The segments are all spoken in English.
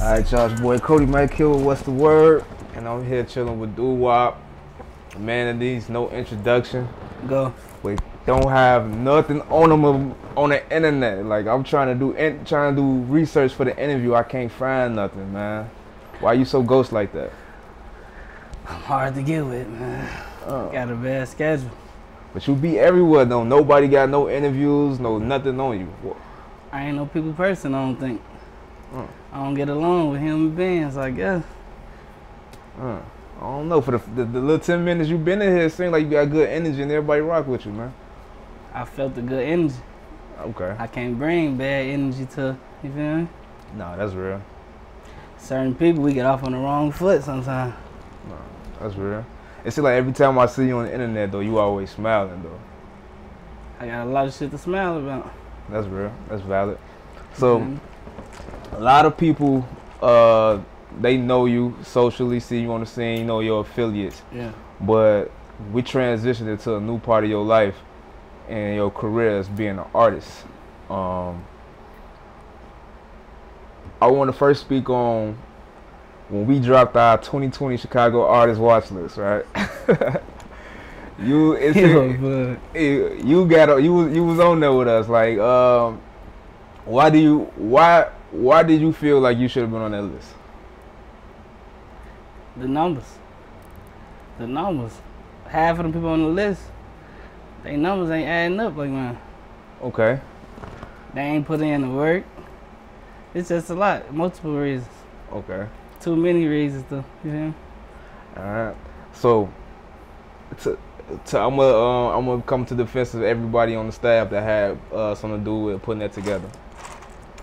Alright, y'all, it's your boy Cody, Mack here with What's the Word? And I'm here chilling with DooWop. Man of these, no introduction. Go. We don't have nothing on them on the internet. Like, I'm trying to do research for the interview. I can't find nothing, man. Why you so ghost like that? I'm hard to get with, man. Got a bad schedule. But you be everywhere though. Nobody got no interviews, no nothing on you. What? I ain't no people person, I don't think. I don't get along with human beings, I guess. I don't know. For the little 10 minutes you been in here, it seems like you got good energy and everybody rock with you, man. I felt the good energy. Okay. I can't bring bad energy to, you feel me? Nah, that's real. Certain people, we get off on the wrong foot sometimes. Nah, that's real. It seems like every time I see you on the internet, though, you always smiling, though. I got a lot of shit to smile about. That's real. That's valid. So, a lot of people, they know you socially, see you on the scene, know your affiliates. Yeah. But we transitioned into a new part of your life and your career as being an artist. I want to first speak on when we dropped our 2020 Chicago Artist Watch List, right? You was on there with us. Like, why did you feel like you should have been on that list? The numbers. Half of the people on the list, they numbers ain't adding up like mine. Okay. They ain't put in the work. It's just a lot, multiple reasons. Okay. Too many reasons though, you hear me? Alright. So I'm gonna come to the defense of everybody on the staff that had something to do with putting that together.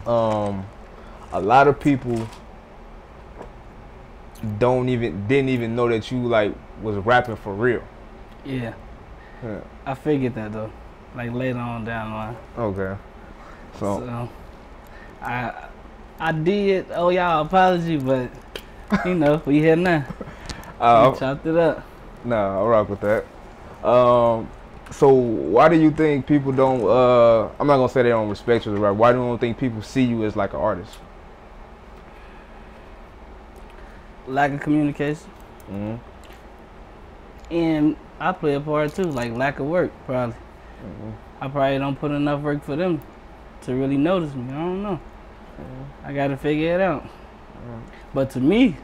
A lot of people didn't even know that you like was rapping for real. Yeah. I figured that though, like later on down the line. Okay. So I did owe y'all apology, but you know, we here now. We chopped it up. Nah, I'll rock with that. So why do you think people don't, I'm not gonna say they don't respect you as a rapper, why do you think people see you as like an artist? Lack of communication. And I play a part too, like lack of work probably. I probably don't put enough work for them to really notice me, I don't know. I gotta figure it out. But to me,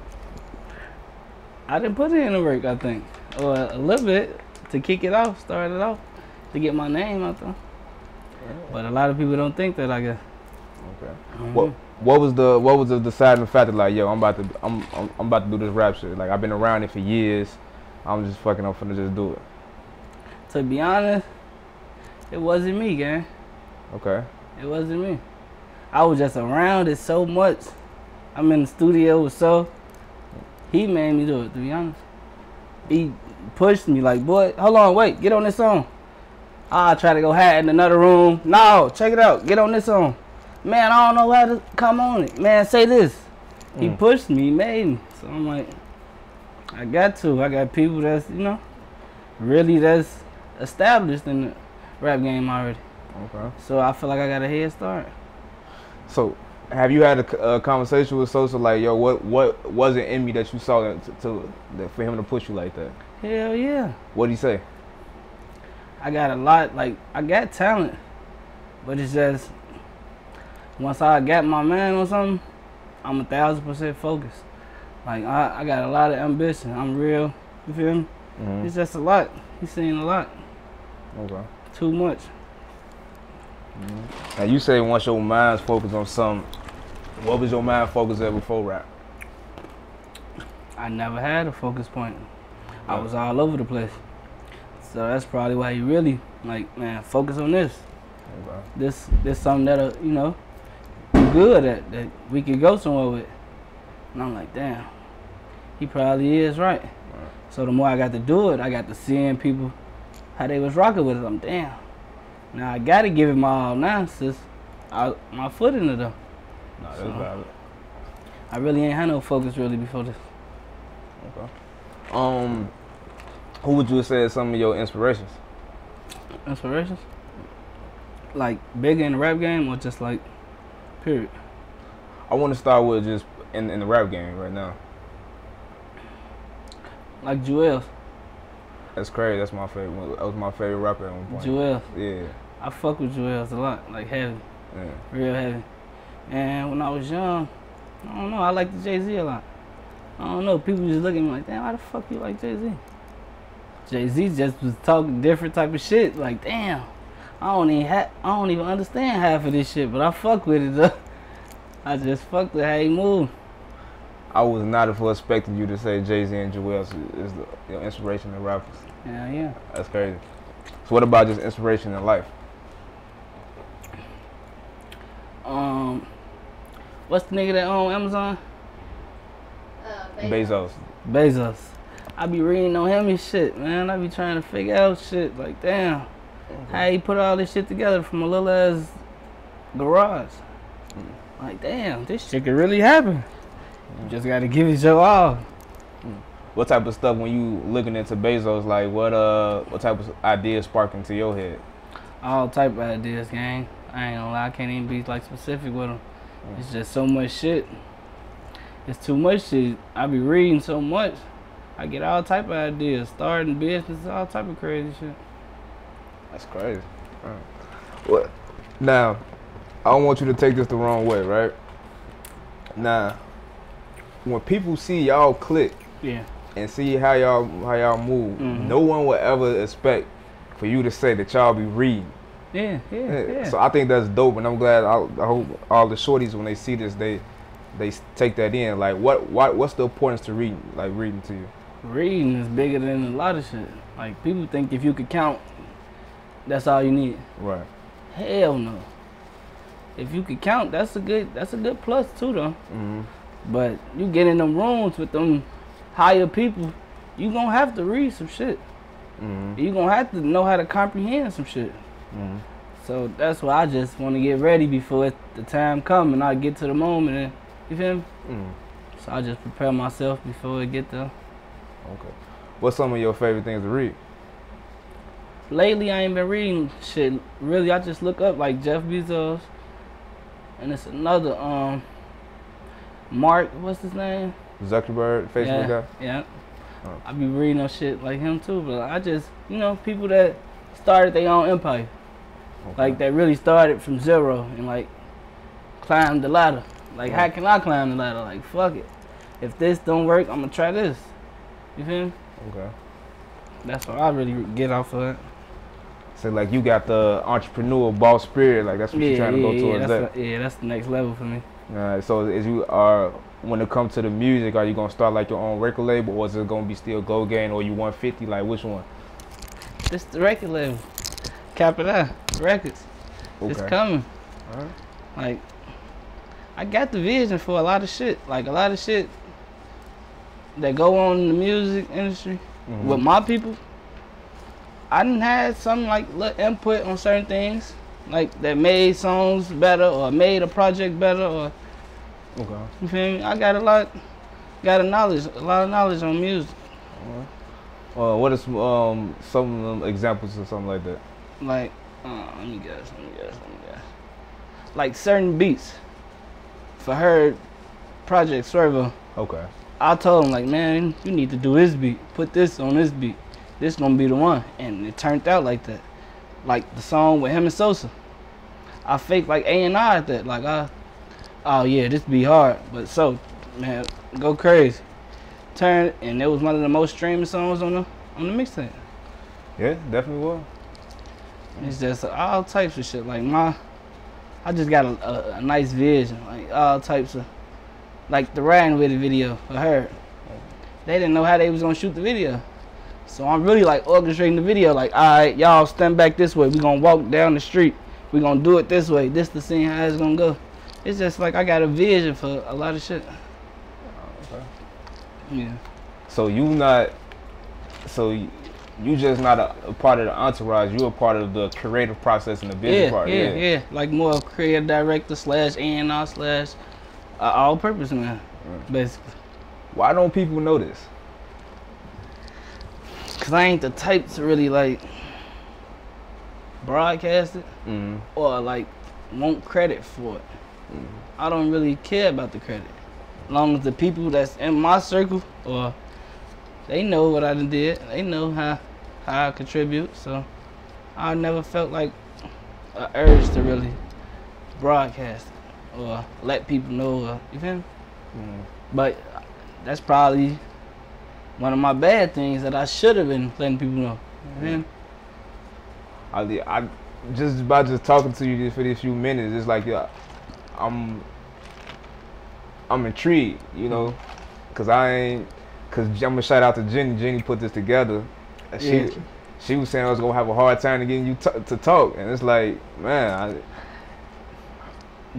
I didn't put in the work, I think. Or a little bit to kick it off, start it off, to get my name out there. But a lot of people don't think that, I guess. Okay. What was the deciding factor? Like, yo, I'm about to do this rap shit. Like, I've been around it for years. I'm just fucking up finna just do it. To be honest, it wasn't me, gang. Okay. It wasn't me. I was just around it so much. I'm in the studio with So. He made me do it, to be honest. He pushed me like, boy, hold on, wait, get on this song. I try to go hide in another room. No, check it out, get on this song. Man, I don't know how to come on it. Man, say this. He pushed me, he made me. So I'm like, I got people that's, you know, really that's established in the rap game already. Okay. So I feel like I got a head start. So, have you had a conversation with Sosa like, yo, what wasn't in me that you saw for him to push you like that? Hell yeah. What'd he say? I got a lot, like, I got talent, but it's just, once I got my man on something, I'm 1,000% focused. Like, I got a lot of ambition. I'm real, you feel me? It's just a lot. He's seen a lot. Okay. Too much. Now you say once your mind's focused on something, what was your mind focused at before rap? I never had a focus point. I was all over the place. So that's probably why you really, like, man, focus on this. Okay. This something that, you know, you good at, that we could go somewhere with. And I'm like, damn, he probably is right. So the more I got to do it, I got to seeing people, how they was rocking with it. I'm damn. Now I gotta give it my all now, sis. My foot in it though. No, that's valid. I really ain't had no focus really before this. Okay. Who would you say is some of your inspirations? Inspirations? Like bigger in the rap game or just like period? I want to start with just in the rap game right now? Like Jewels. That's crazy. That's my favorite. That was my favorite rapper at one point. Jewels. Yeah. I fuck with Jewels a lot, like heavy, Yeah. real heavy. And when I was young, I don't know, I liked Jay-Z a lot. I don't know, people just look at me like, damn, why the fuck you like Jay-Z? Jay-Z just was talking different type of shit, like, damn, I don't even understand half of this shit, but I fuck with it though. I just fuck with how he move. I was not expecting you to say Jay-Z and Jewels is the inspiration of rappers. Yeah. That's crazy. So what about just inspiration in life? What's the nigga that own Amazon? Bezos. I be reading on him and shit, man. I be trying to figure out shit. Like, damn, how he put all this shit together from a little ass garage. Like, damn, this shit could really happen. You just gotta give it your all. What type of stuff when you looking into Bezos? Like, what type of ideas spark into your head? All type of ideas, gang. I ain't gonna lie, I can't even be like specific with them. It's just so much shit. It's too much shit. I be reading so much. I get all type of ideas, starting business, all type of crazy shit. That's crazy. What? Now, I don't want you to take this the wrong way, right? Now, when people see y'all click, yeah, and see how y'all move, no one will ever expect for you to say that y'all be reading. Yeah. So I think that's dope, and I'm glad. I hope all the shorties, when they see this, they take that in. Like, what's the importance to reading? Like, reading to you? Reading is bigger than a lot of shit. Like, people think if you could count, that's all you need. Right. Hell no. If you could count, that's a good plus too, though. But you get in them rooms with them higher people, you gonna have to read some shit. You gonna have to know how to comprehend some shit. So that's why I just want to get ready before the time come and I get to the moment. And, you feel me? So I just prepare myself before it get there. Okay. What's some of your favorite things to read? Lately, I ain't been reading shit. Really, I just look up like Jeff Bezos, and it's another Mark. What's his name? Zuckerberg, Facebook guy. Yeah. I be reading on shit like him too, but I just, people that started their own empire. Like, that really started from zero and, like, climbed the ladder. Like, how can I climb the ladder? Like, fuck it. If this don't work, I'm gonna try this. You feel me? Okay. That's what I really get off of it. So, like, you got the entrepreneur boss spirit. Like, that's what you're trying to go towards. That's the next level for me. Alright, so as you are, when it comes to the music, are you gonna start like your own record label, or is it gonna be still Go Gang, or you 150? Like, which one? It's the record label. Capo Records. Okay. It's coming. Alright. Like, I got the vision for a lot of shit. Like, a lot of shit that go on in the music industry with my people. I done had some, like, little input on certain things, like, that made songs better or made a project better, or, you feel me? I got a lot of knowledge on music. What are some of them examples of something like that? Like, let me guess. Like, certain beats for her project, Swervo. Okay. I told him, like, man, you need to do this beat. Put this on this beat. This gonna be the one. And it turned out like that. Like the song with him and Sosa. I faked like A&R at that. Like, oh yeah, this be hard. But so, man, go crazy. And it was one of the most streaming songs on the mixtape. Yeah, definitely was. It's just all types of shit. Like, I just got a nice vision. Like, all types of, like the riding with the video for her. They didn't know how they was gonna shoot the video. So I'm really like orchestrating the video. Like, all right, y'all stand back this way. We gonna walk down the street. We gonna do it this way. This the scene how it's gonna go. It's just like I got a vision for a lot of shit. Okay. Yeah. So you just not a part of the entourage. You a part of the creative process and the business part. Yeah. Like more of creative director / A&R / all purpose man, basically. Why don't people know this? Cause I ain't the type to really like broadcast it or like want credit for it. I don't really care about the credit. long as the people that's in my circle, or they know what I done did, they know how I contribute. So I never felt like an urge to really broadcast it or let people know. You feel me? But that's probably one of my bad things that I should have been letting people know. You feel me? I just by just talking to you for these few minutes, it's like I'm intrigued, you know, cause I'm gonna shout out to Jenny. Jenny put this together. She was saying I was gonna have a hard time to getting you to talk, and it's like, man,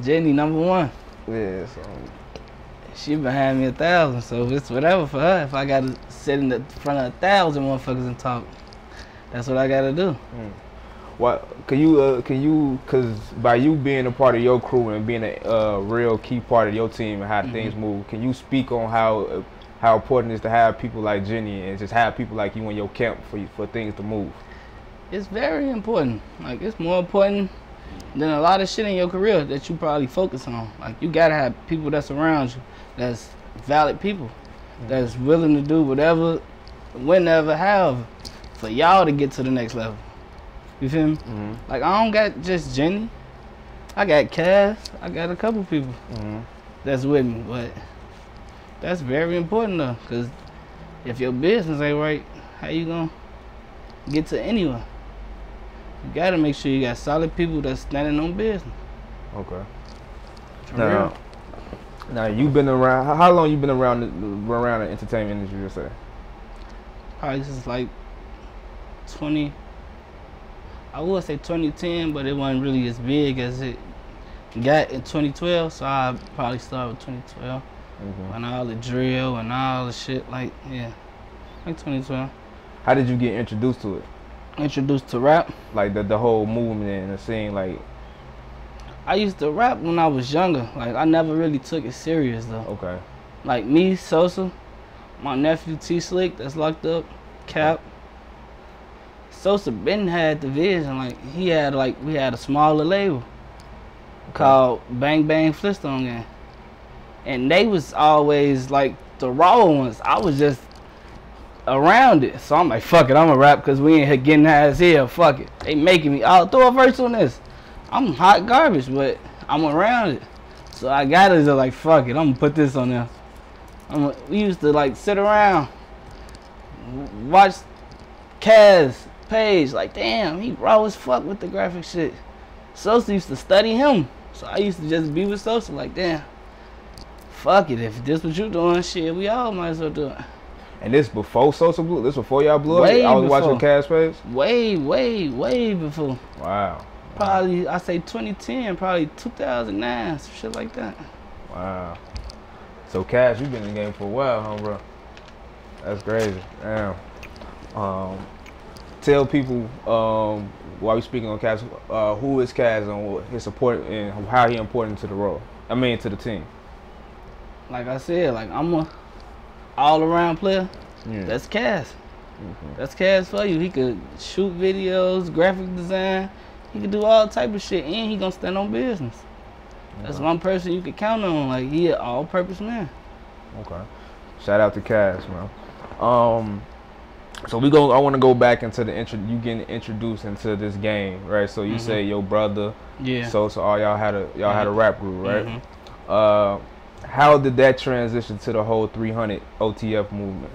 Jenny #1. Yeah, so she behind me 1,000, so it's whatever for her. If I gotta sit in the front of 1,000 motherfuckers and talk, that's what I gotta do. What can you? Cause by you being a part of your crew and being a real key part of your team and how things move, can you speak on how important it is to have people like Jenny and just have people like you in your camp for things to move? It's very important. Like, it's more important than a lot of shit in your career that you probably focus on. Like, you gotta have people that's around you, that's valid people, that's willing to do whatever, whenever, however, for y'all to get to the next level. You feel me? Like, I don't got just Jenny. I got Cass. I got a couple people that's with me, but that's very important though, because if your business ain't right, how you gonna get to anyone? You gotta make sure you got solid people that's standing on business. Okay. Now you've been around. How long you been around the entertainment industry? You say? Probably since like 20. I would say 2010, but it wasn't really as big as it got in 2012. So I probably started with 2012. And all the drill and all the shit, like 2012. How did you get introduced to it? Introduced to rap? Like the whole movement and the scene, like. I used to rap when I was younger. Like, I never really took it serious though. Okay. Like me, Sosa, my nephew T Slick that's locked up, Cap. Sosa been had the vision. Like, we had a smaller label called Bang Bang Flintstone Gang. And they was always like the raw ones. I was just around it. So I'm like, fuck it, I'm a rap because we ain't here getting high as hell. Fuck it. They making me, I'll throw a verse on this. I'm hot garbage, but I'm around it. So I gotta just like, fuck it, I'm gonna put this on there. We used to like sit around, watch Kaz page, like, damn, he raw as fuck with the graphic shit. Sosa used to study him. So I used to just be with Sosa, like, damn. Fuck it, if this what you doing, shit, we all might as well do it. And this before Sosa blew? This before y'all blew up? I was watching Cash page? Way before. Wow. Probably, I say 2010, probably 2009, some shit like that. Wow. So Cash, you've been in the game for a while, huh, bro? That's crazy. Damn. Tell people, while we speaking on Cash, who is Cash and his support and how he important to the role? I mean, to the team. Like I said, like, I'm a all-around player. That's Cass. That's Cass for you. He could shoot videos, graphic design. He could do all type of shit, and he gonna stand on business. That's one person you could count on. Like, he an all-purpose man. Okay. Shout out to Cass, man. So I want to go back into you getting introduced into this game, right? So you say your brother, so all y'all had a rap group, right? How did that transition to the whole 300 OTF movement?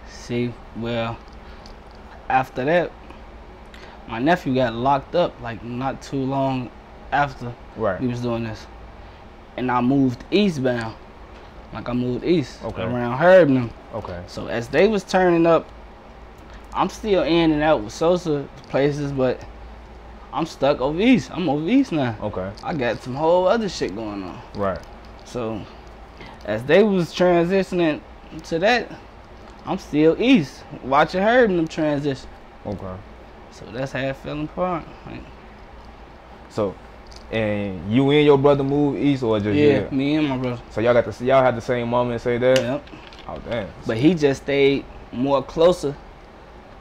See, well, after that, my nephew got locked up like not too long after we was doing this, and I moved eastbound. Like, I moved east around Herb and them. Okay. So as they was turning up, I'm still in and out with Sosa places, but I'm stuck over east. I'm over east now. Okay. I got some whole other shit going on. Right. So as they was transitioning to that, I'm still east, watching Herb and them transition. Okay. So that's how it fell apart. Like, so, and you and your brother moved east, or just you? Yeah, me and my brother. So y'all had the same mom and say that? Yep. Oh damn. But he just stayed more closer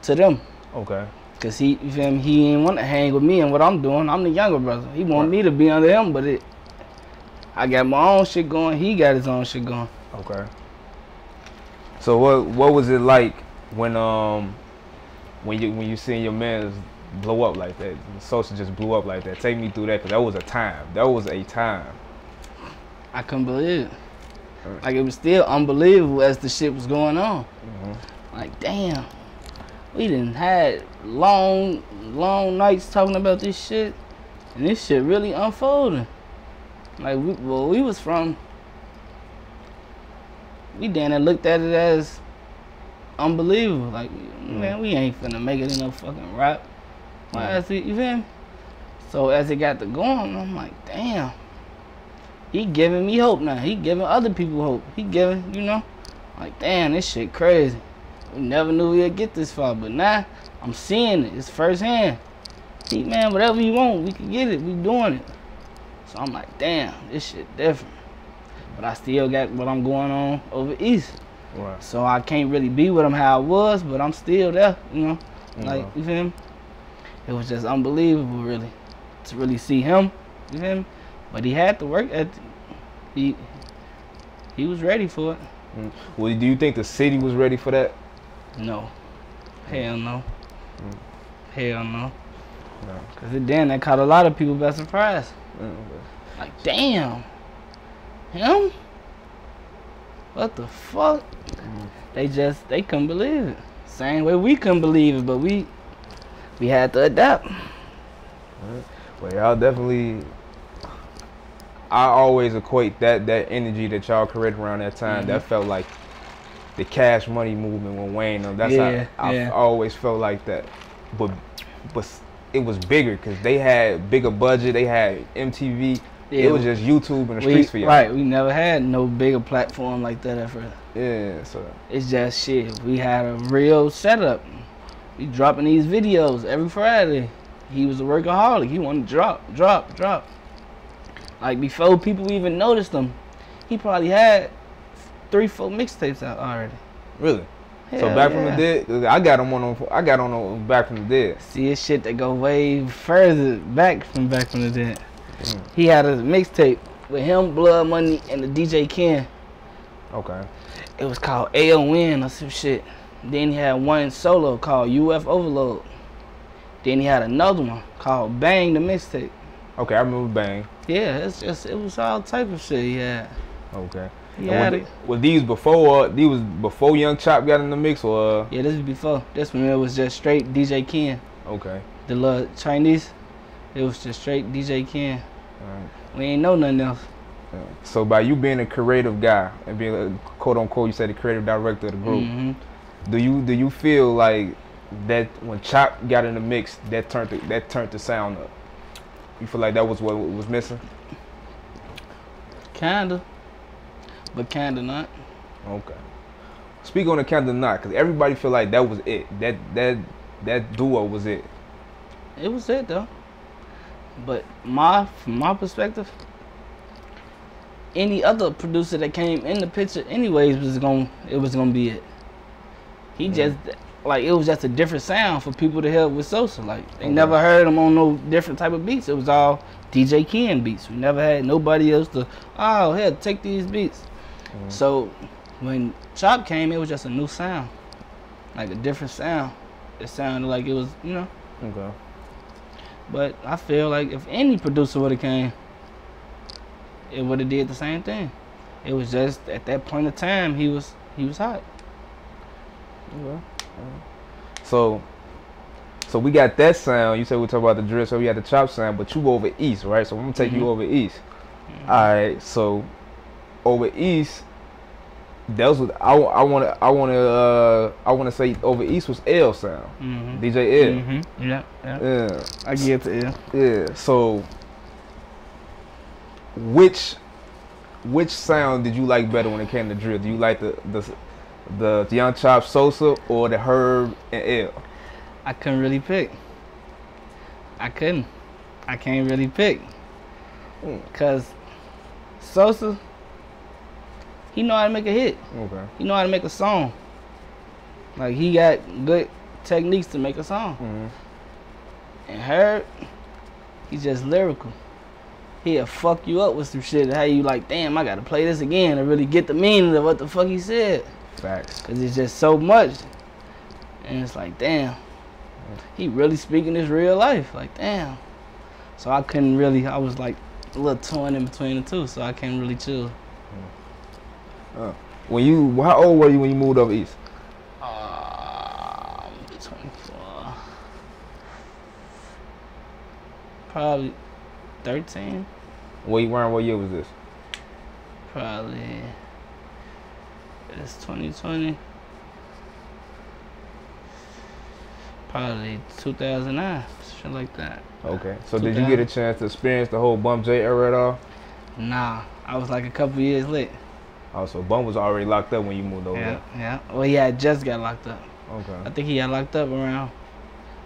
to them. Okay. Cause he, you feel me, he ain't want to hang with me and what I'm doing. I'm the younger brother. He want me to be under him, but I got my own shit going. He got his own shit going. Okay. So what was it like when you seen your man blow up like that? Sosa just blew up like that. Take me through that, cause that was a time. That was a time. I couldn't believe it. Like, it was still unbelievable as the shit was going on. Like, damn, we done had long nights talking about this shit, and this shit really unfolding. Like, we was from, we damn near looked at it as unbelievable. Like, man, we ain't finna make it in no fucking rap. Like, you feel me? So as it got to going, I'm like, damn, he giving me hope now. He giving other people hope. He giving, you know, like, damn, this shit crazy. We never knew we'd get this far, but now I'm seeing it. It's firsthand. See, man, whatever you want, we can get it. We doing it. So I'm like, damn, this shit different. But I still got what I'm going on over East. Right. So I can't really be with him how I was, but I'm still there, you know. Like, you feel me? It was just unbelievable, really, to really see him, you feel me? But he had to work at he was ready for it. Well, do you think the city was ready for that? No. Hell no. Hell no. Cause that caught a lot of people by surprise. Like, damn, him? What the fuck? They couldn't believe it. Same way we couldn't believe it, but we had to adapt. Well, y'all definitely. I always equate that energy that y'all created around that time. That felt like the Cash Money movement when Wayne. That's how I always felt like that. But it was bigger because they had bigger budget. They had MTV. Yeah, it was just YouTube and the streets for y'all. Right, we never had no bigger platform like that at first. Yeah, so it's just shit. We had a real setup. We dropping these videos every Friday. He was a workaholic. He wanted to drop. Like, before people even noticed him, he probably had 3-4 mixtapes out already. Really? Hell, so Back from the Dead, I got on Back from the Dead. See, it's shit that go way further back from the Dead. He had a mixtape with him, Blood Money, and the DJ Ken. Okay. It was called AON or some shit. Then he had one solo called UF Overload. Then he had another one called Bang the Mixtape. Okay, I remember Bang. Yeah, it was all type of shit he had. Okay. Yeah. Was these before Young Chop got in the mix, or? Yeah, this was before. This one, it was just straight DJ Ken. Okay. The little Chinese, it was just straight DJ Ken. Right. We ain't know nothing else. Yeah. So by you being a creative guy and being a quote unquote, you said the creative director of the group, do you feel like that when Chop got in the mix, that turned the sound up? You feel like that was what was missing? Kinda, but kinda not. Okay. Speak on the kinda not, cause everybody feel like that was it. That duo was it. It was it though. But from my perspective, any other producer that came in the picture, anyways, was gonna be it. He just like, it was just a different sound for people to hear with Sosa. Like, they never heard him on no different type of beats. It was all DJ Ken beats. We never had nobody else to, oh, here, take these beats. So when Chop came, it was just a new sound, like a different sound. It sounded like it was, you know. Okay. But I feel like if any producer would have came, it would have did the same thing. It was just at that point of time he was hot. Okay. So we got that sound. You said we talk about the drill, so we got the Chop sound, but you over East, right? So I'm gonna take you over East. All right. So over East, that was what I wanna say. Over East was L sound. DJ L. Yeah. I get to L. Yeah. So which sound did you like better when it came to drill? Do you like the Young Chop Sosa or the Herb and L? I couldn't really pick. I can't really pick. Cause Sosa, he know how to make a hit. Okay. He know how to make a song. Like, he got good techniques to make a song. And Herb, he's just lyrical. he'll fuck you up with some shit. How you like, damn, I gotta play this again to really get the meaning of what the fuck he said. Facts. Cause it's just so much, and it's like, damn, he really speaking this real life. Like, damn. So I couldn't really. I was like a little torn in between the two, so I can't really chill. How old were you when you moved over east? 24. Probably 13. What year was this? Probably. It's 2020. Probably 2009, shit like that. Okay. So did you get a chance to experience the whole Bump J era at all? Nah, I was like a couple years late. Oh, so Bump was already locked up when you moved over there? Yeah. Well, he had just got locked up. Okay. I think he got locked up around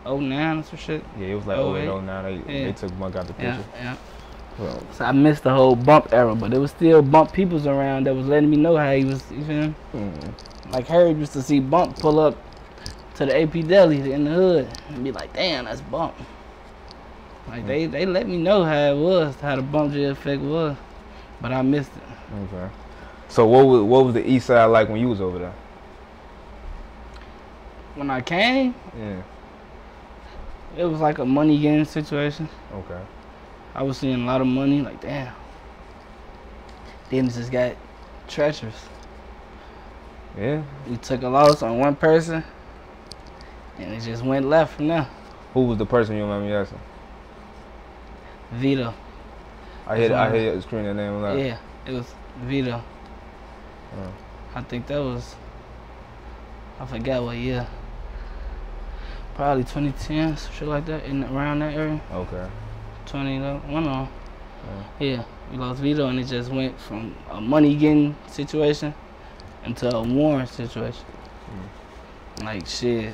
09 or some shit. Yeah, it was like 08, 09. They took Bump out the picture. Yeah. Well, so I missed the whole Bump era, but there was still Bump peoples around that was letting me know how he was, you feel me? Like Harry used to see Bump pull up to the AP Deli in the hood and be like, damn, that's Bump. Like they let me know how it was, how the Bump J effect was, but I missed it. Okay. So what was the east side like when you was over there? When I came, it was like a money getting situation. Okay. I was seeing a lot of money, like damn. Then it just got treacherous. Yeah. We took a loss on one person, and it just went left from there. Who was the person you remember me asking? Vito. I hear screen that name a lot. Yeah, it was Vito. I think that was, I forgot what year. Probably 2010, shit like that, around that area. Okay. 2011, on. Yeah, we lost Vito, and it just went from a money getting situation into a warrant situation. Like shit,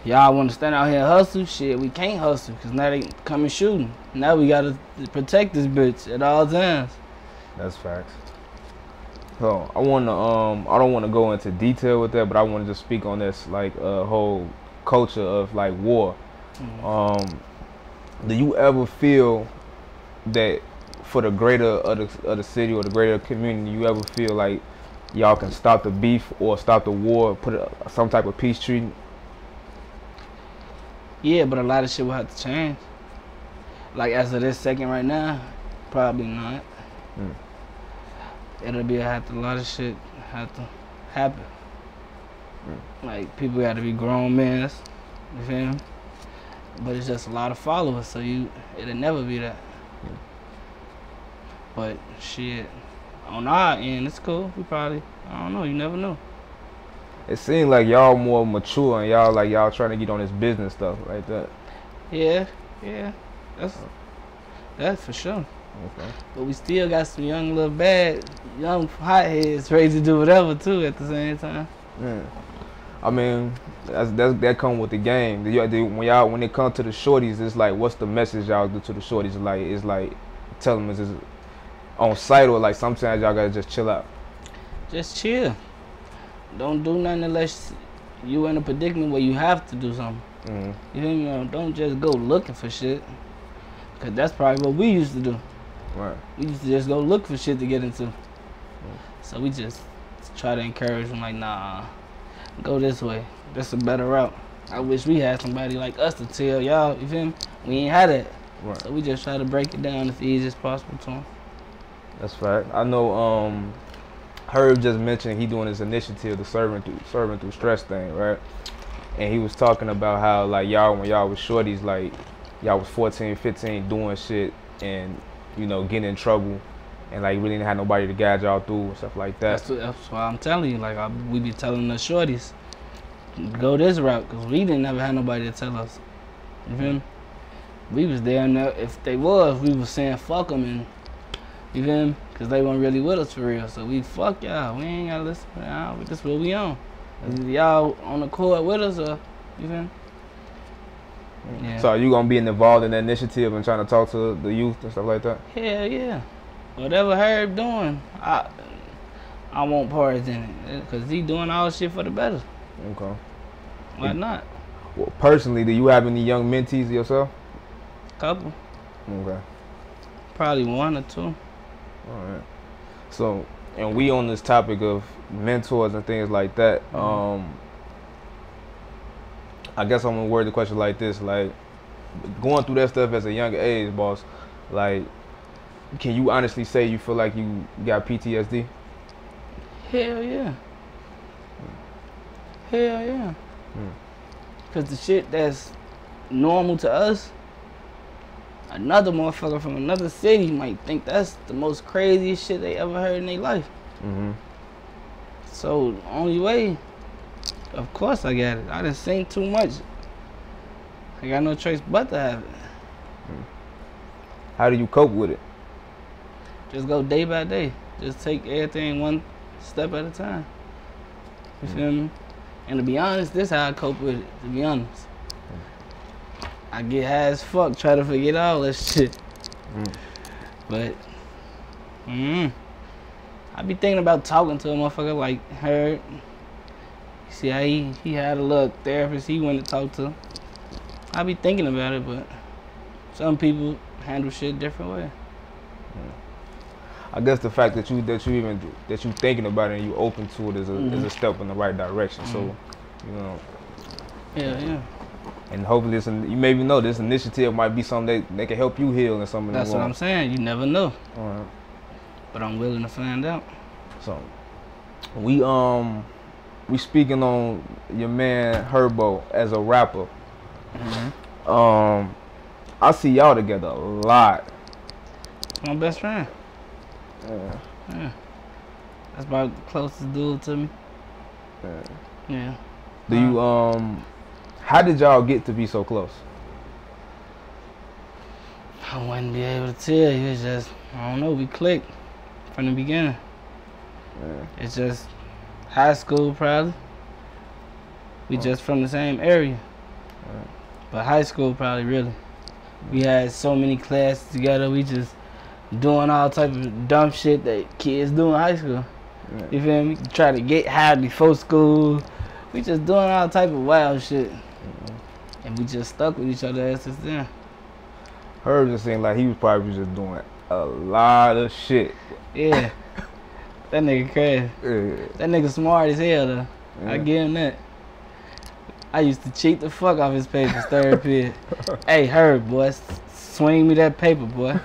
y'all want to stand out here and hustle? Shit, we can't hustle because now they coming shooting. Now we gotta protect this bitch at all times. That's facts. So I don't want to go into detail with that, but I want to just speak on this like whole culture of like war. Do you ever feel that for the greater of the city or the greater community, you ever feel like y'all can stop the beef or stop the war, put some type of peace treaty? Yeah, but a lot of shit will have to change. Like as of this second right now, probably not. It'll be a lot of shit have to happen. Like people got to be grown men, you feel me? But it's just a lot of followers, so it'll never be that. But shit, on our end, it's cool. We probably, I don't know, you never know. It seems like y'all more mature and y'all trying to get on this business stuff like that. Yeah, that's for sure. Okay. But we still got some young hotheads ready to do whatever too at the same time. Yeah. I mean, that come with the game. When it comes to the shorties, it's like, what's the message y'all do to the shorties? Like, it's like, tell them it's on site or like sometimes y'all gotta just chill out. Just chill. Don't do nothing unless you in a predicament where you have to do something. You know, don't just go looking for shit. Cause that's probably what we used to do. Right. We used to just go look for shit to get into. So we just try to encourage them like, nah, go this way. That's a better route. I wish we had somebody like us to tell y'all, you feel me? We ain't had that. Right. So we just try to break it down as easy as possible to them. That's fact. I know Herb just mentioned he doing his initiative, the serving through stress thing, right? And he was talking about how like when y'all was shorties, like y'all was 14, 15 doing shit and, you know, getting in trouble and like really didn't have nobody to guide y'all through and stuff like that. That's why I'm telling you, like we be telling the shorties, go this route, because we didn't ever have nobody to tell us. You feel me? We was there, and if they was, we was saying fuck them, and you feel me? Because they weren't really with us for real. So we fuck y'all. We ain't got to listen. This what we on. Y'all on the court with us, or you feel me? Yeah. So are you going to be involved in that initiative and trying to talk to the youth and stuff like that? Hell yeah. Whatever Herb doing, I want parts in it. Because he doing all shit for the better. Okay. Why not? Well, personally, do you have any young mentees yourself? Couple. Okay. Probably 1 or 2. All right. So, and we on this topic of mentors and things like that. I guess I'm gonna word the question like this: like, going through that stuff as a younger age, boss. Like, can you honestly say you feel like you got PTSD? Hell yeah. Hell yeah. Cause the shit that's normal to us, another motherfucker from another city might think that's the most craziest shit they ever heard in their life. So the only way, of course I got it. I done seen too much. I got no choice but to have it. How do you cope with it? Just go day by day. Just take everything one step at a time. You feel me? And to be honest, this how I cope with it, to be honest. I get high as fuck, try to forget all that shit. But, I be thinking about talking to a motherfucker like her. You see how he had a little therapist he went to talk to. I be thinking about it, but some people handle shit different way. I guess the fact that you thinking about it and you open to it is a step in the right direction. So, you know. Yeah. And hopefully, you maybe know this initiative might be something they can help you heal and something. That's what I'm saying. You never know. All right. But I'm willing to find out. So, we speaking on your man Gherbo as a rapper. I see y'all together a lot. My best friend. Yeah. That's about the closest dude to me. Yeah. Do you how did y'all get to be so close? I wouldn't be able to tell you. It's just, I don't know, we clicked from the beginning. It's just high school probably. We just from the same area. But high school probably really. We had so many classes together, we just doing all type of dumb shit that kids do in high school. You feel me? Try to get high before school. We just doing all type of wild shit. And we just stuck with each other ever since then. Herb just seemed like he was probably just doing a lot of shit. Yeah. That nigga crazy. That nigga smart as hell though. I give him that. I used to cheat the fuck off his papers third period. Hey Herb, boy, swing me that paper, boy.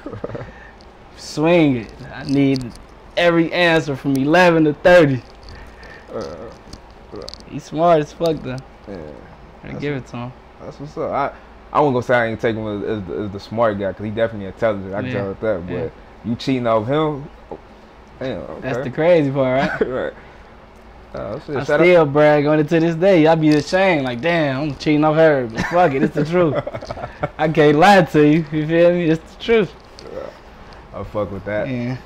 Swing it. I need every answer from 11 to 30. He's smart as fuck though. I give it to him. That's what's up. I won't go say I ain't take him as the smart guy, because he definitely intelligent. I can tell that. But you cheating off him? Damn, okay. That's the crazy part, right? Right. Shit. I still brag on it to this day. I be ashamed, like, damn, I'm cheating off her. But fuck it, it's the truth. I can't lie to you. You feel me? It's the truth. I fuck with that. Yeah.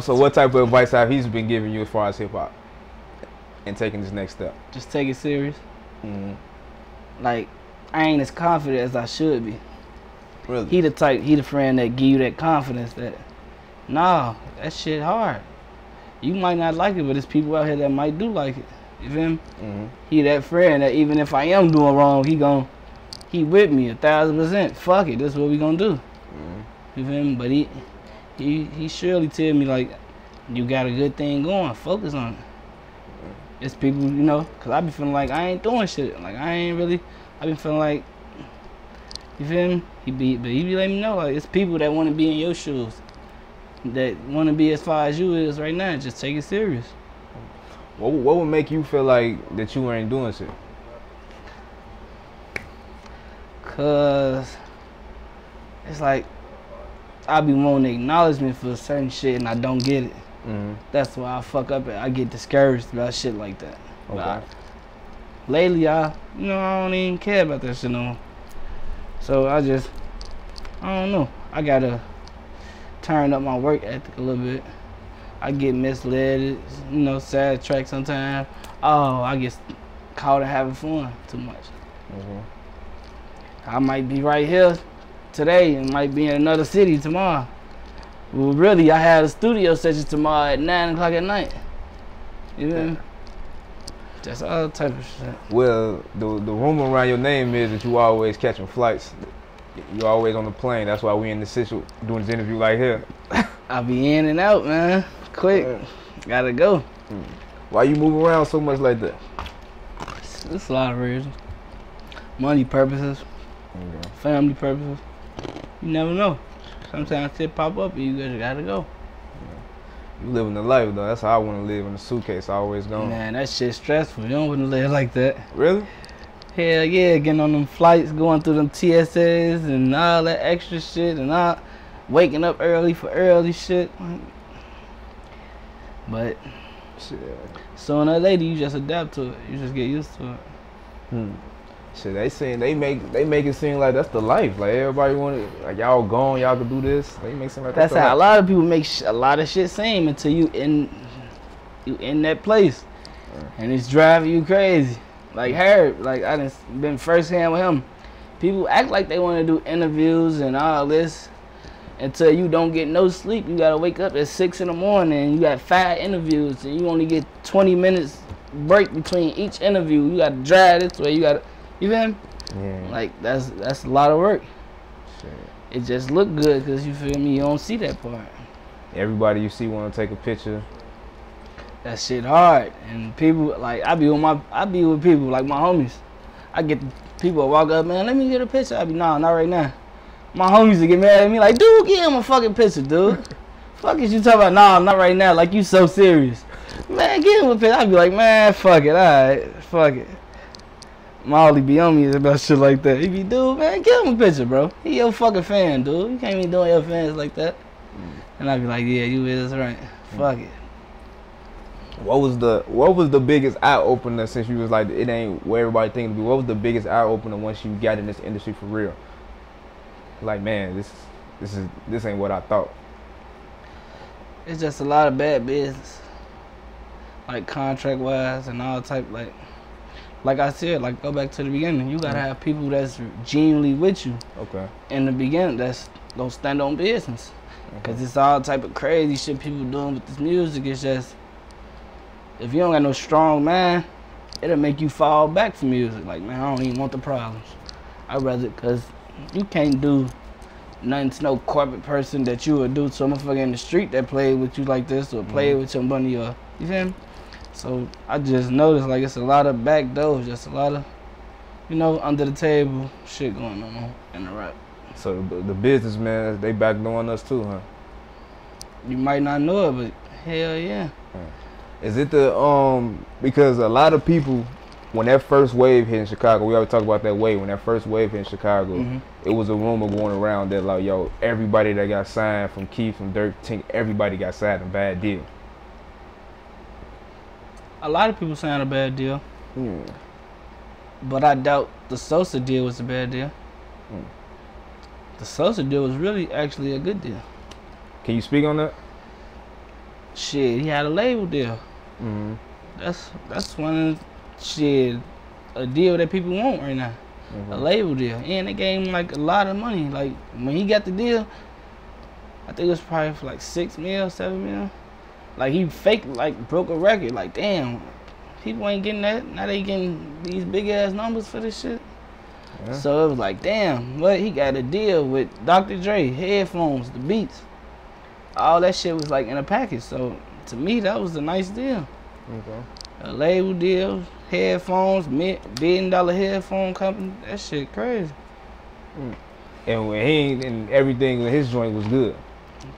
So what type of advice have he been giving you as far as hip hop and taking this next step? Just take it serious. Like, I ain't as confident as I should be. Really? He the friend that give you that confidence that, nah, that shit hard. You might not like it, but there's people out here that might do like it. You feel me? He that friend that even if I am doing wrong, he with me 1,000%. Fuck it, that's what we gonna do. You feel me? But he surely tell me like, you got a good thing going, focus on it. It's people, you know, cause I be feeling like I ain't doing shit. Like I been feeling like, you feel me? He be letting me know like it's people that wanna be in your shoes, that wanna be as far as you is right now. Just take it serious. What would make you feel like that you ain't doing shit? Cause it's like I be wanting acknowledgement for certain shit and I don't get it. That's why I fuck up and I get discouraged about shit like that. Okay. Lately I don't even care about that shit no more. So I don't know. I gotta turn up my work ethic a little bit. I get misled, sidetracked sometimes. Oh, I get caught in having fun too much. I might be right here today and might be in another city tomorrow. Well, really, I had a studio session tomorrow at 9 o'clock at night. You know what I mean? That's all type of shit. Well, the rumor around your name is that you always catching flights You always on the plane. That's why we in the situation doing this interview like here. I be in and out, man. Quick. Gotta go. Why you move around so much like that? It's a lot of reasons. Money purposes. Okay. Family purposes. You never know. Sometimes shit pop up and you just gotta go. You living the life though. That's how I want to live, in the suitcase. I always gone. Man, that shit's stressful. You don't want to live like that. Really? Hell yeah, getting on them flights, going through them TSAs and all that extra shit and all, waking up early for early shit. But shit. So in LA, you just adapt to it. You just get used to it. Shit, they make it seem like that's the life. Like everybody want it. Like y'all gone, y'all can do this. They make it seem like that's how a lot of people make a lot of shit seem until you in that place, and it's driving you crazy. Like Herb, like I done been firsthand with him. People act like they want to do interviews and all this until you don't get no sleep. You gotta wake up at 6 in the morning and you got 5 interviews and you only get 20 minutes break between each interview. You gotta drive this way. You feel me? Yeah. Like that's a lot of work. Shit. It just look good because you feel me. You don't see that part. Everybody you see want to take a picture. That shit hard, and people like I be with people like my homies. I get people walk up, man, let me get a picture. I be nah, not right now. My homies will get mad at me like, dude, give him a fucking picture, dude. Fuck is you talking about? Nah, not right now. Like you so serious, man. Give him a picture. I be like, man, fuck it, alright, fuck it. Molly be on me about shit like that. He be, dude, man, give him a picture, bro. He your fucking fan, dude. You can't be doing your fans like that. And I be like, yeah, you is right. Fuck it. What was the biggest eye opener since you was like it ain't where everybody think to be? What was the biggest eye opener once you got in this industry for real? Like, man, this ain't what I thought. It's just a lot of bad business, like contract wise and all type. Like I said, like go back to the beginning. You gotta have people that's genuinely with you. Okay. In the beginning, that's don't stand on business, cause it's all type of crazy shit people doing with this music. It's just, if you don't got no strong mind, it'll make you fall back from music. Like, man, I don't even want the problems. I'd rather, cause you can't do nothing to no corporate person that you would do to a motherfucker in the street that played with you like this or played with somebody or, you feel me? So I just noticed like it's a lot of back doors, just a lot of, you know, under the table shit going on in the rap. So the businessmen, they backdooring us too, huh? You might not know it, but hell yeah. Is it the because a lot of people, when that first wave hit in Chicago, we always talk about that wave. When that first wave hit in Chicago, it was a rumor going around that like, yo, everybody that got signed from Keith, from Dirk, Tink, everybody got signed a bad deal. A lot of people signed a bad deal, but I doubt the Sosa deal was a bad deal. The Sosa deal was really actually a good deal. Can you speak on that? Shit, he had a label deal. That's one of shit, a deal that people want right now. A label deal, and they gave him like a lot of money. Like when he got the deal, I think it was probably for like 6 mil, 7 mil. Like he broke a record. Like damn, people ain't getting that. Now they getting these big ass numbers for this shit. Yeah. So it was like damn, what he got a deal with Dr. Dre, headphones, the beats. All that shit was like in a package. So to me, that was a nice deal. Okay. A label deal, headphones, $1 billion headphone company. That shit crazy. And when and everything with his joint was good.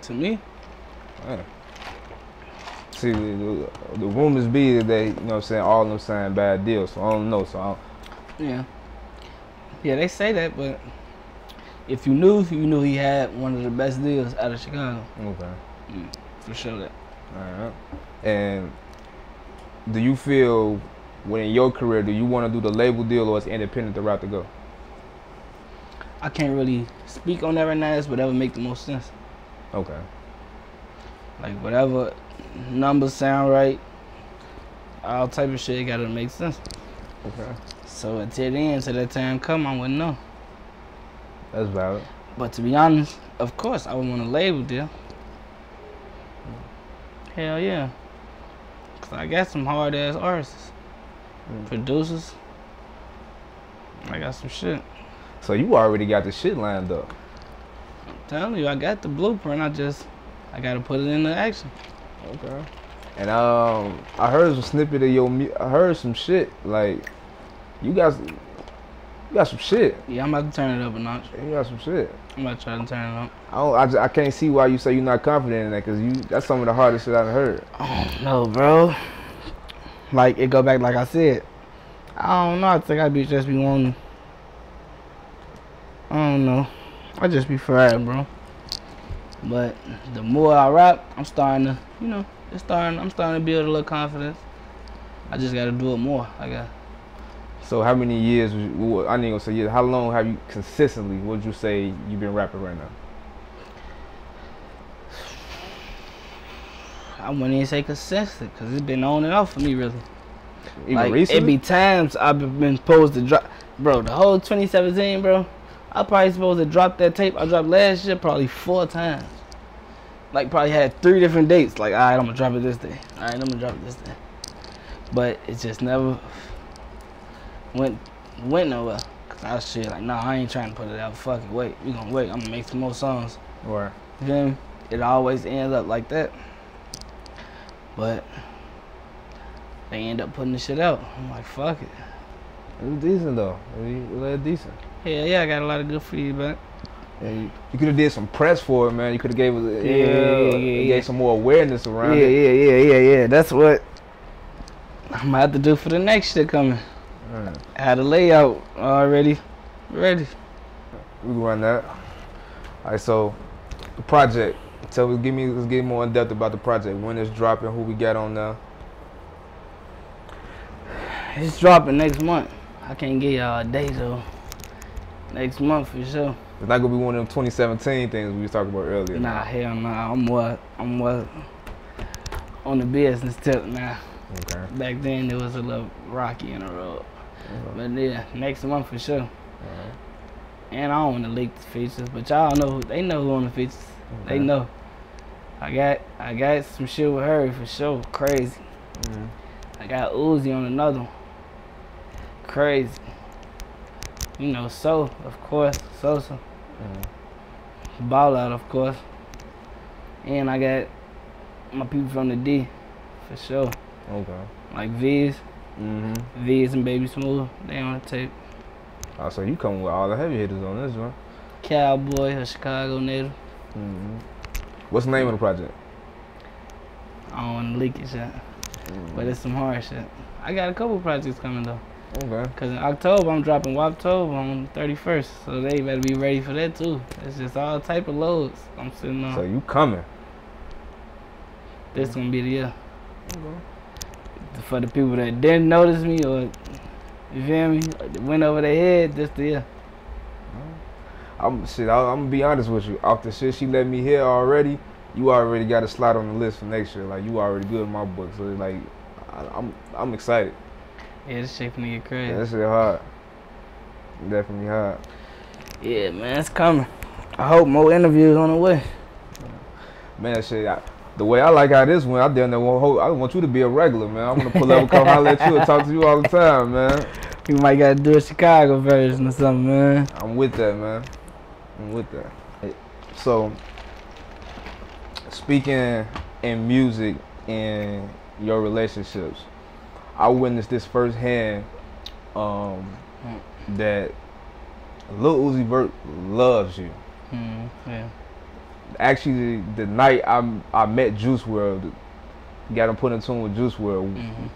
To me. Man. See, the rumors be that they, you know what I'm saying, all of them signed bad deals. So I don't know. Yeah. Yeah, they say that, but if you knew he had one of the best deals out of Chicago. Okay. For sure that. All right. And do you feel, when in your career, do you want to do the label deal or is independent the route to go? I can't really speak on that right now. It's whatever make the most sense. Okay. Like whatever numbers sound right, all type of shit gotta make sense. Okay. So until then, till that time come, I wouldn't know. That's valid. But to be honest, of course, I would want a label deal. Hell yeah. Cause I got some hard ass artists, producers. I got some shit. So you already got the shit lined up. I'm telling you, I got the blueprint. I gotta put it into action. Okay. And I heard some snippet of your. I heard some shit like you got some shit. Yeah, I'm about to turn it up a notch. You got some shit. I'm about to try to turn it up. I can't see why you say you're not confident in that, cause that's some of the hardest shit I've heard. Oh no, bro. Like it go back like I said. I don't know. I think I just be wanting. I don't know. I just be fried, bro. But the more I rap, I'm starting to, you know, I'm starting to build a little confidence. I just gotta do it more. So how many years? I ain't gonna say years. How long have you consistently? Would you say you've been rapping right now? I wouldn't even say consistent, cause it's been on and off for me, really. Even like recently? It be times I've been supposed to drop, bro. The whole 2017, bro. I probably supposed to drop that tape. I dropped last year probably 4 times. Like probably had 3 different dates. Like, all right, I'm gonna drop it this day. All right, I'm gonna drop it this day. But it just never went nowhere. Cause I was shit like, nah, I ain't trying to put it out. Fuck it, wait. We gonna wait. I'm gonna make some more songs. Right. You feel me? It always ends up like that. But they end up putting the shit out. I'm like, fuck it. It was decent though. It was decent. Yeah, I got a lot of good feedback. Yeah, you could have did some press for it, man. You could have gave some more awareness around it. Yeah. That's what I'm about to do for the next shit coming. I had a layout already ready. We can run that. All right, so the project. Let's get more in depth about the project. When it's dropping, who we got on now? It's dropping next month. I can't give y'all a date though. Next month for sure. It's not gonna be one of them 2017 things we was talking about earlier. Nah, hell nah. I'm more on the business tip now. Okay. Back then it was a little rocky in the road. But yeah, next month for sure. And I don't want to leak the features, but y'all know they know who on the features. They know. I got some shit with her for sure. Crazy. I got Uzi on another one. Crazy. You know, of course, Sosa. Ball Out, of course. And I got my people from the D, for sure. Okay. Like V's. V's and Baby Smooth, they on the tape. Oh, so you coming with all the heavy hitters on this one. Cowboy, a Chicago native. What's the name of the project? I don't want to leak it shit. But it's some hard shit. I got a couple projects coming though. Okay. Cause in October I'm dropping Woptober on the 31st, so they better be ready for that too. It's just all type of loads I'm sitting on. So you coming? This gonna be the year. For the people that didn't notice me or you feel me, went over their head, this the year. I'm gonna be honest with you. Off the shit she let me hear already, you already got a slot on the list for next year. Like you already good in my book. So like, I'm excited. Yeah, this shit finna get crazy. Yeah, this shit hard. Definitely hard. Yeah, man, it's coming. I hope more interviews on the way. Man, shit. The way I like how this went, I want you to be a regular, man. I'm gonna pull up and come holler at you and talk to you all the time, man. You might gotta do a Chicago version or something, man. I'm with that, man. I'm with that. So, speaking in music and your relationships, I witnessed this firsthand. That Lil Uzi Vert loves you. Yeah. Actually, the night I met Juice WRLD, got him put in tune with Juice WRLD.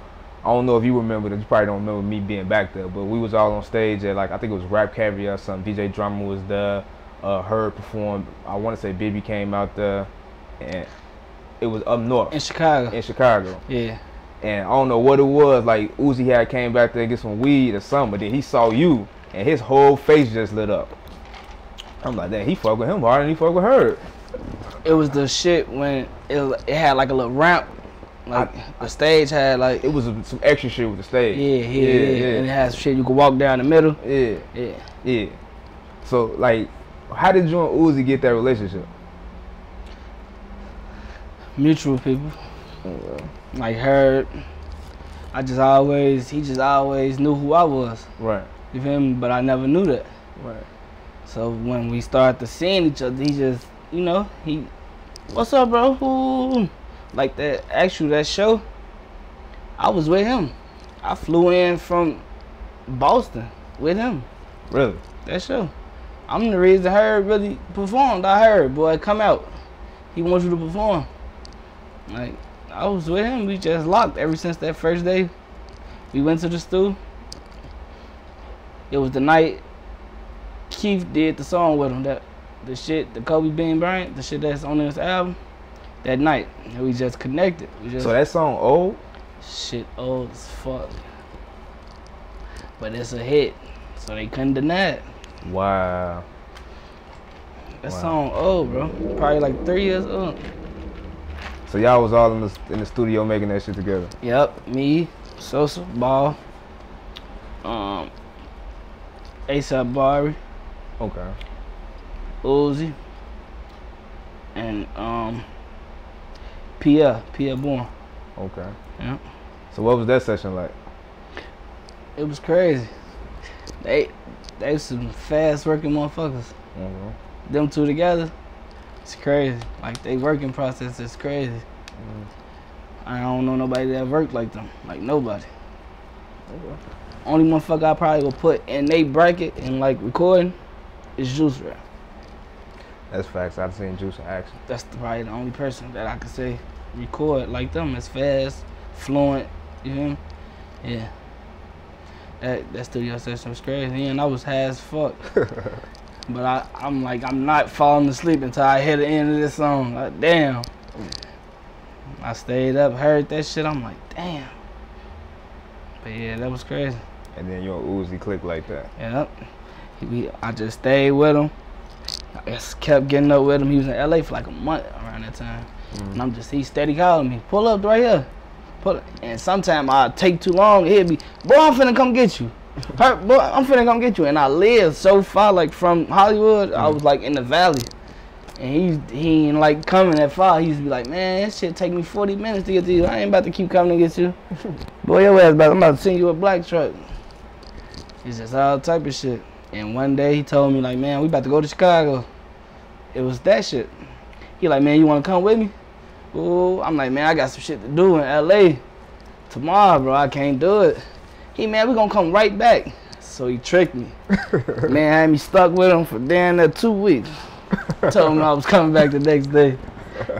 I don't know if you remember that. You probably don't remember me being back there, but we was all on stage at like I think it was Rap Caviar or something. DJ Drama was there. Herb performed. I want to say Bibby came out there, and it was up north in Chicago. Yeah. And I don't know what it was. Like Uzi had came back there to get some weed or something, but then he saw you, and his whole face just lit up. I'm like, damn, he fuck with him harder than he fuck with her. It was the shit when it had like a little ramp. Like the stage had like it was some extra shit with the stage. Yeah. And it had some shit you could walk down the middle. Yeah. So like, how did you and Uzi get that relationship? Mutual people. Like Herb. He just always knew who I was. Right. You feel me? But I never knew that. Right. So when we started seeing each other, he just, you know, what's up, bro? Ooh. Like that show, I was with him. I flew in from Boston with him. Really? That show. I'm the reason Herb really performed. I heard, boy, come out. He wants you to perform. Like, I was with him. We just locked ever since that first day. We went to the stew. It was the night Keith did the song with him. The Kobe Bean Bryant, the shit that's on this album. That night, and we just connected. So that song old? Shit old as fuck. But it's a hit, so they couldn't deny it. Wow. That song old, bro. Probably like 3 years old. So y'all was all in the studio making that shit together? Yep, me, Sosa, Ball, ASAP Bari. Okay. Uzi. And Pierre Bourne. Okay. Yeah. So what was that session like? It was crazy. They some fast working motherfuckers. Mm-hmm. Them two together, it's crazy. Like they working process is crazy. I don't know nobody that worked like them. Like nobody. Okay. Only motherfucker I probably would put in they bracket and like recording is Juice Vert. That's facts. I've seen Juice in action. That's probably the only person that I could say record like them. It's fast, fluent, you hear me? Yeah. That studio session was crazy, and I was high as fuck. But I'm not falling asleep until I hear the end of this song. Like, damn. I stayed up, heard that shit. I'm like, damn. But yeah, that was crazy. And then your Uzi clicked like that. Yep. I just stayed with him. I just kept getting up with him. He was in LA for like a month around that time. And he steady calling me, pull up right here. And sometimes I'd take too long. He'd be, boy, I'm finna come get you. Boy, I'm finna come get you. And I lived so far, like from Hollywood, I was like in the valley. And he ain't like coming that far. He used to be like, man, that shit take me 40 minutes to get to you. I ain't about to keep coming to get you. Boy, your ass I'm about to send you a black truck. It's just all type of shit. And one day he told me like, man, we about to go to Chicago. It was that shit. He like, man, you wanna come with me? Ooh, I'm like, man, I got some shit to do in LA tomorrow, bro. I can't do it. Man, we gonna come right back. So he tricked me. Man, had me stuck with him for damn near 2 weeks. Told him I was coming back the next day.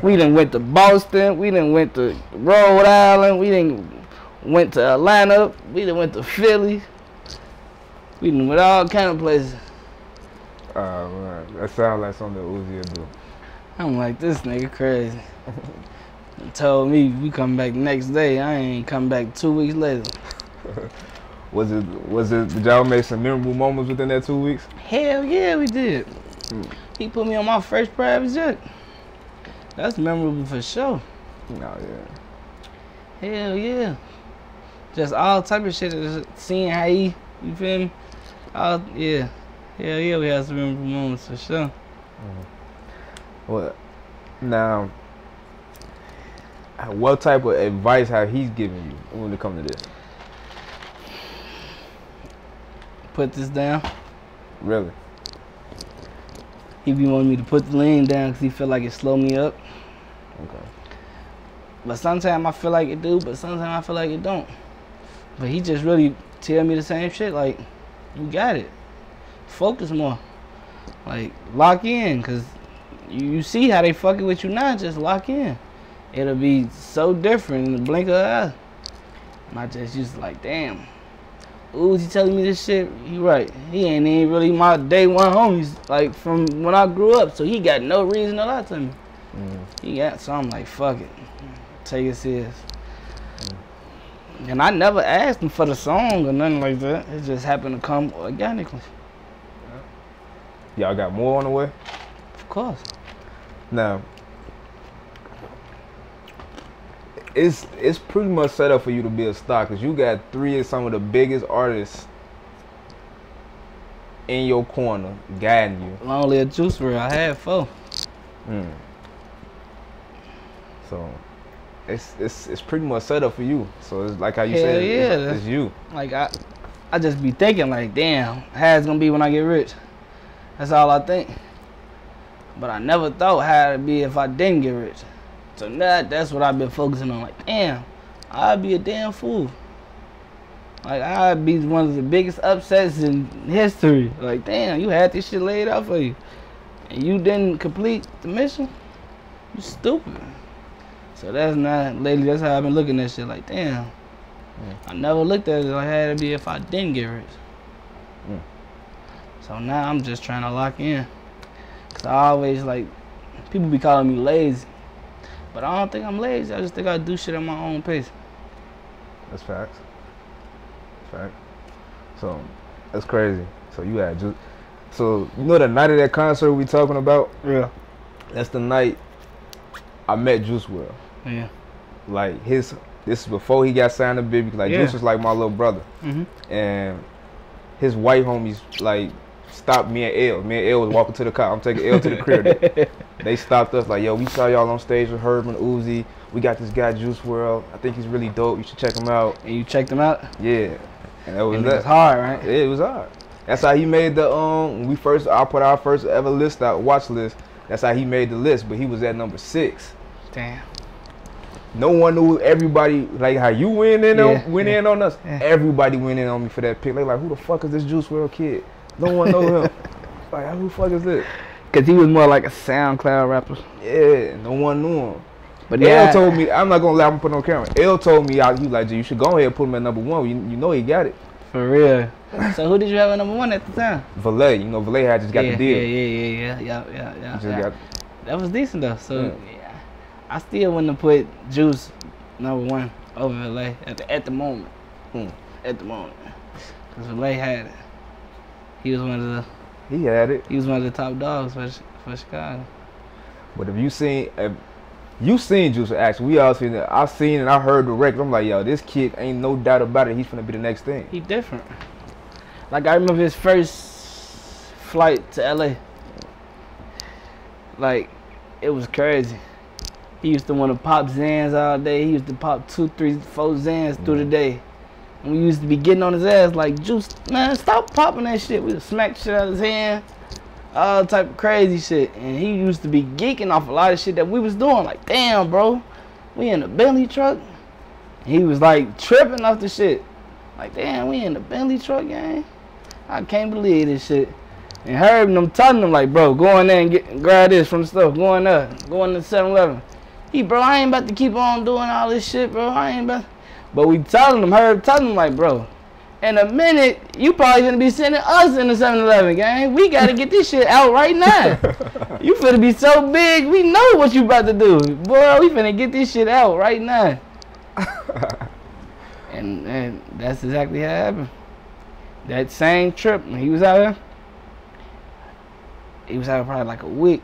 We done went to Boston. We done went to Rhode Island. We done went to Atlanta. We done went to Philly. We done went all kind of places. Oh, man. That sounds like something that Uzi would do. I'm like, this nigga crazy. He told me we come back the next day. I ain't come back 2 weeks later. Did y'all make some memorable moments within that 2 weeks? Hell yeah, we did. He put me on my first private jet. That's memorable for sure. No, yeah. Hell yeah. Just all type of shit. Just seeing how you feel me? Yeah. Hell yeah, we had some memorable moments for sure. Well, now, what type of advice have he given you when it comes to this? Put this down. Really? He be wanting me to put the lean down because he feel like it slow me up. Okay. But sometimes I feel like it do, but sometimes I feel like it don't. But he just really tell me the same shit, like, you got it. Focus more. Like, lock in, because you see how they fucking with you now, just lock in. It'll be so different in the blink of an eye. And I just used to like, damn. Uzi telling me this shit, he right. He ain't even really my day one homies, like from when I grew up, so he got no reason to lie to me. So I'm like, fuck it. Take it serious. And I never asked him for the song or nothing like that. It just happened to come organically. Y'all got more on the way? Of course. Now, it's pretty much set up for you to be a star because you got 3 of some of the biggest artists in your corner guiding you. Only a Juice Vert. I had 4. So it's pretty much set up for you. So it's like how you said, it's you. Like I just be thinking like, damn, how it's gonna be when I get rich? That's all I think. But I never thought how it'd be if I didn't get rich. So now that's what I've been focusing on. Like, damn, I'd be a damn fool. Like, I'd be one of the biggest upsets in history. Like, damn, you had this shit laid out for you. And you didn't complete the mission? You stupid. So that's not, lately, that's how I've been looking at shit. Like, damn. I never looked at it like how it'd be if I didn't get rich. So now I'm just trying to lock in. Cause I always like, people be calling me lazy. But I don't think I'm lazy. I just think I do shit at my own pace. That's facts. That's fact. So, that's crazy. So you had Juice. So, you know the night of that concert we talking about? Yeah. That's the night I met Juice WRLD. Yeah. Like, this is before he got signed to Bibby. Like, Juice was like my little brother. And his white homies, like, stopped me and L. Me and L was walking to the car. I'm taking L to the crib. They stopped us like, yo, we saw y'all on stage with Herb and Uzi. We got this guy Juice WRLD. I think he's really dope. You should check him out. And you checked him out? Yeah. And that was and it was hard, right? Yeah, it was hard. That's how he made the I put our first ever list out, watch list. That's how he made the list, but he was at number 6. Damn. No one knew. Everybody, like how you went in on us. Yeah. Everybody went in on me for that pick. They like, who the fuck is this Juice WRLD kid? No one know him. Like, who the fuck is this? Cause he was more like a SoundCloud rapper. Yeah, no one knew him. But L told me, I'm not gonna let him put on camera. L told me, he like, you should go ahead and put him at number 1. You know he got it. For real. So who did you have at number 1 at the time? Valet. You know, Valet had just got the deal. Yeah. That was decent though. So yeah, I still wouldn't have put Juice number 1 over Valet at the moment. At the moment, cause Valet had it. He was one of the. He had it. He was one of the top dogs for Chicago. But if you seen Juice actually, we all seen it. I seen and I heard the record. I'm like, yo, this kid ain't no doubt about it. He's gonna be the next thing. He different. Like I remember his first flight to LA. Like, it was crazy. He used to want to pop Zans all day. He used to pop 2, 3, 4 Zans through the day. And we used to be getting on his ass like, Juice, man, stop popping that shit. We would smack shit out of his hand. All type of crazy shit. And he used to be geeking off a lot of shit that we was doing. Like, damn, bro, we in a Bentley truck. And he was like tripping off the shit. Like, damn, we in the Bentley truck, gang. I can't believe this shit. And Herb and them telling him like, bro, go in there and grab this from the store. Go in there. Go in the 7-Eleven. Bro, I ain't about to keep on doing all this shit, bro. I ain't about. But we telling him, Herb telling him like, bro, in a minute, you probably gonna be sending us in the 7-Eleven, gang. We gotta get this shit out right now. You finna be so big, we know what you about to do. Boy, we finna get this shit out right now. and that's exactly how it happened. That same trip, when he was out there, he was out probably like a week.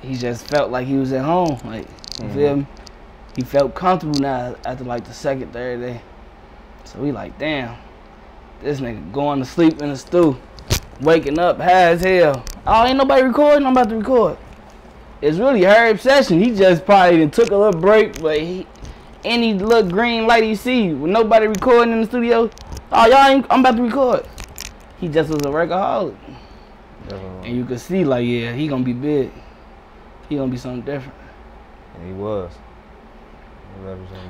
He just felt like he was at home. Like, you feel me? He felt comfortable now after like the 2nd, 3rd day. So we like, damn, this nigga going to sleep in the stew, waking up high as hell. Oh, ain't nobody recording? I'm about to record. It's really Herb's session. He just probably took a little break, but any little green light he see with nobody recording in the studio, oh, y'all ain't, I'm about to record. He just was a workaholic. And you could see like, yeah, he gonna be big. He gonna be something different. And he was.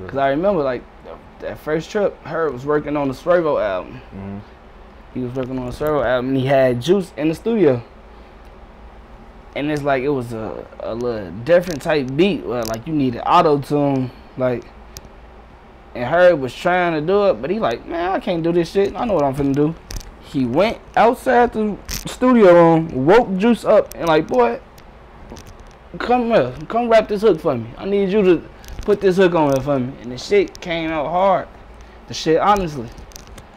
Cause I remember like that first trip, Herb was working on the Swervo album. He was working on the Swervo album and he had Juice in the studio. And it's like it was a little different type beat where like you needed auto-tune, like, and Herb was trying to do it, but he like, man, I can't do this shit. I know what I'm finna do. He went outside the studio room, woke Juice up and like, boy, come here, come rap this hook for me. I need you to put this hook on here for me. And the shit came out hard. The shit, honestly,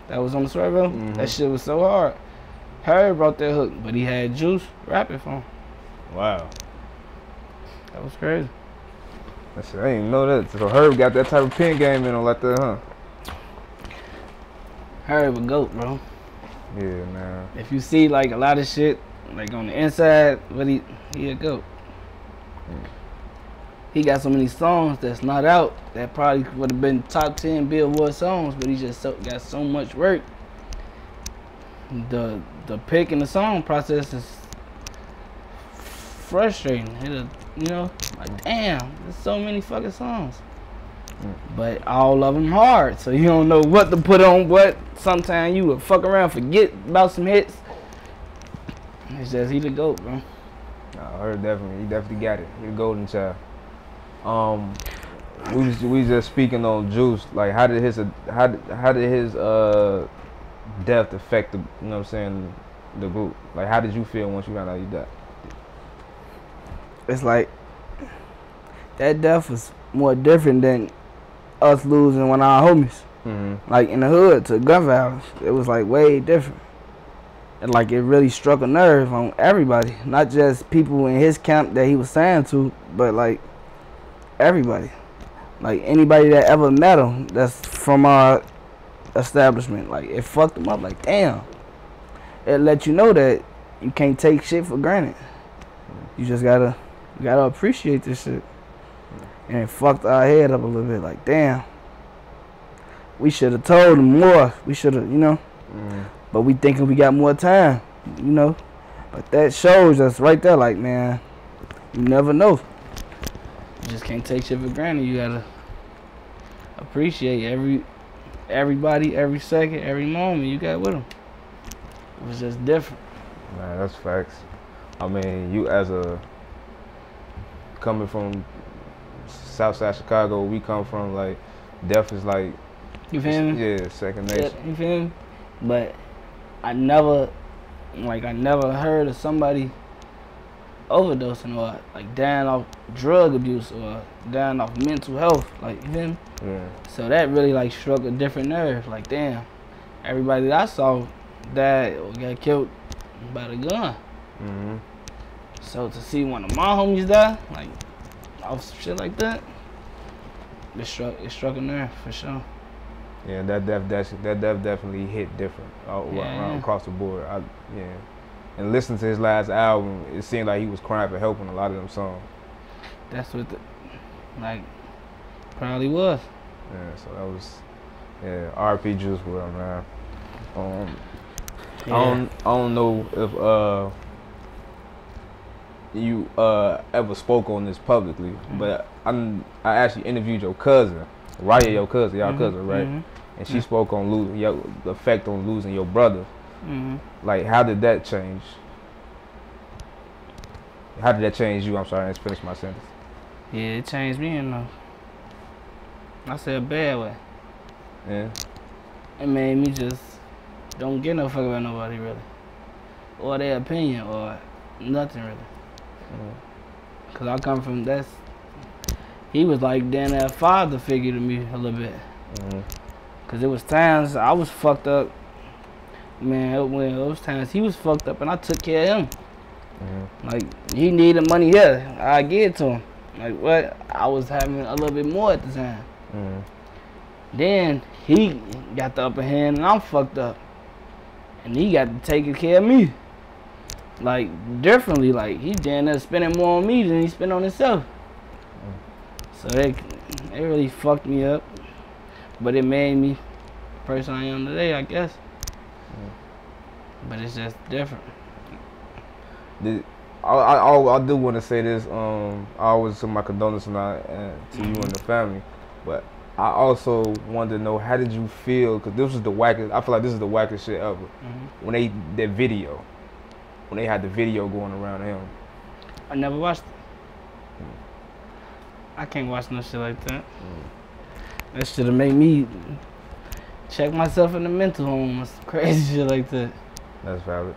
that was on the Swervo. That shit was so hard. Herb brought that hook, but he had Juice rap it for him. Wow. That was crazy. I didn't even know that. So Herb got that type of pen game in on like that, huh? Herb a goat, bro. Yeah, man. If you see like a lot of shit, like on the inside, but he a goat. He got so many songs that's not out that probably would have been top 10 Billboard songs, but he just got so much work. The the picking the song process is frustrating. You know, like damn, there's so many fucking songs. But all of them hard, so you don't know what to put on what. Sometimes you will fuck around, forget about some hits. It's just he the GOAT, bro. I heard he definitely got it. He the golden child. We just speaking on Juice. Like, how did his death affect the, you know what I'm saying, the group? Like, how did you feel once you found out he died? It's like that death was more different than us losing one of our homies. Like in the hood to gun violence, it was like way different. And like it really struck a nerve on everybody, not just people in his camp that he was signed to, but like everybody. Like anybody that ever met him that's from our establishment. Like it fucked him up. Like damn. It let you know that you can't take shit for granted. You just gotta appreciate this shit. And it fucked our head up a little bit. Like damn. We should have told him more. We should have, you know. But we thinking we got more time, you know. But that shows us right there, like, man, you never know. You just can't take shit for granted. You gotta appreciate everybody, every second, every moment you got with them. It was just different. Man, that's facts. I mean, you coming from Southside Chicago, we come from, like, death is like, you feel me? Yeah, second nature. Yeah, you feel me? But I never heard of somebody overdosing or like dying off drug abuse or dying off mental health. Like, you feel me? Yeah. So that really like struck a different nerve. Like, damn, everybody that I saw died or got killed by the gun. So to see one of my homies die, like off shit like that, it struck a nerve for sure. Yeah, that death definitely hit different around across the board. And listening to his last album, it seemed like he was crying for help on a lot of them songs. That's what probably was. Yeah, so that was R.P. Juice WRLD, man. I don't know if you ever spoke on this publicly, but I actually interviewed your cousin, Raya, your cousin, y'all cousin, right? And she spoke on the effect on losing your brother. Like, how did that change? How did that change you? I'm sorry, I didn't finish my sentence. Yeah, it changed me I said a bad way. Yeah. It made me just don't give no fuck about nobody really, or their opinion, or nothing really. Cause I come from he was like damn that father figure to me a little bit. Cause there was times I was fucked up, man. When those times he was fucked up and I took care of him. Like he needed money here, I give it to him. Like what? I was having a little bit more at the time. Then he got the upper hand and I'm fucked up, and he got to take care of me. Like differently, like he damn near spending more on me than he spent on himself. So it really fucked me up, but it made me the person I am today, I guess. But it's just different. I do want to say this. I always send my condolences to you and the family, but I also wanted to know, how did you feel? Because this was the wackest. I feel like this is the wackest shit ever. When they when they had the video going around him. I never watched it. I can't watch no shit like that. That should have made me check myself in the mental home or some crazy shit like that. That's valid.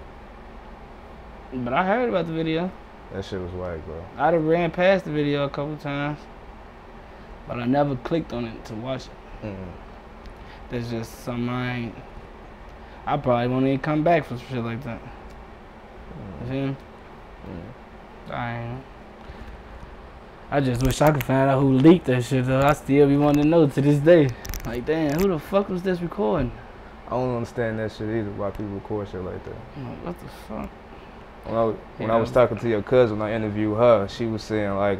But I heard about the video. That shit was whack, bro. I done ran past the video a couple times, but I never clicked on it to watch it. That's just something I probably won't even come back for some shit like that. You feel me? I just wish I could find out who leaked that shit, though. I still be wanting to know to this day. Like, damn, who the fuck was this recording? I don't understand that shit either, why people record shit like that. What the fuck? When I was talking to your cousin, I interviewed her, she was saying, like,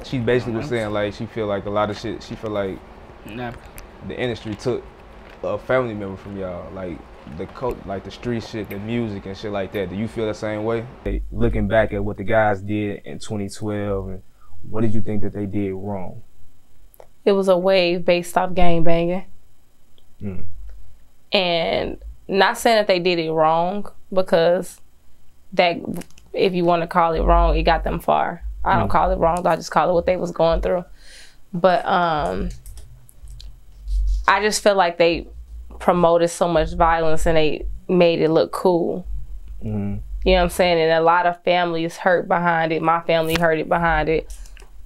she basically was saying, like, she feel like a lot of shit, she feel like the industry took a family member from y'all. Like, like the street shit, the music and shit like that. Do you feel the same way? Looking back at what the guys did in 2012, and what did you think that they did wrong? It was a wave based off gang banging. And not saying that they did it wrong, because that, if you want to call it wrong, it got them far. I don't call it wrong. I just call it what they was going through. But I just feel like they promoted so much violence and they made it look cool. You know what I'm saying? And a lot of families hurt behind it. My family hurt behind it.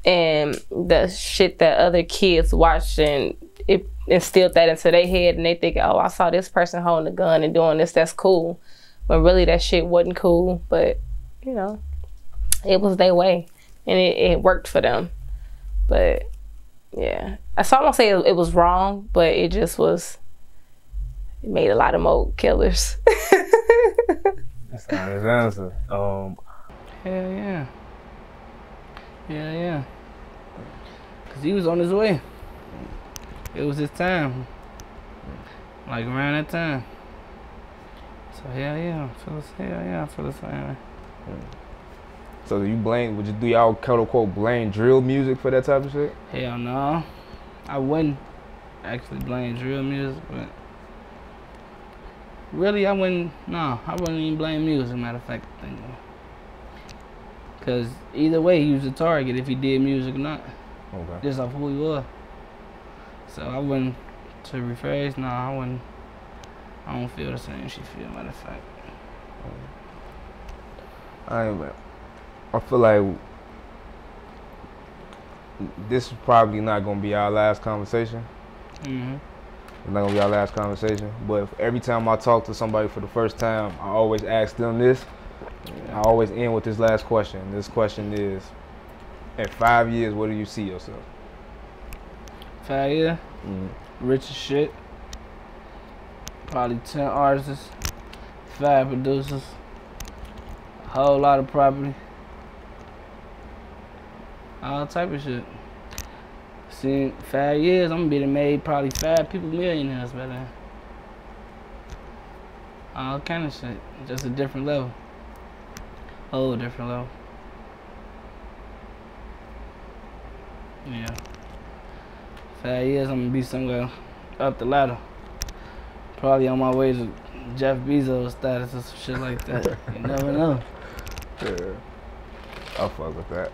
And the shit that other kids watched, and it instilled that into their head, and they think, oh, I saw this person holding a gun and doing this, that's cool. But really that shit wasn't cool. But, you know, it was their way. And it worked for them. But, yeah. So I won't say it was wrong, but it just was, it made a lot of more killers. That's the honest answer. Hell yeah. Yeah, yeah. Because he was on his way. It was his time. Like around that time. So hell yeah. I feel the same. So do y'all quote unquote blame drill music for that type of shit? Hell no. I wouldn't actually blame drill music, but really I wouldn't even blame music, matter of fact. Because either way, he was a target if he did music or not. Okay. Just off who he was. So I wouldn't, to rephrase, I wouldn't, I don't feel the same she feel, matter of fact. I feel like this is probably not going to be our last conversation. It's not going to be our last conversation. But every time I talk to somebody for the first time, I always ask them this. I always end with this last question. This question is, in 5 years, where do you see yourself? 5 years? Rich as shit. Probably 10 artists, 5 producers, a whole lot of property. All type of shit. See, in 5 years, I'm gonna be made probably 5 people millionaires by then. All kind of shit. Just a different level. Whole different level. Yeah. 5 years, I'm gonna be somewhere up the ladder. Probably on my way to Jeff Bezos status or some shit like that. You never know. Yeah. I'll fuck with that.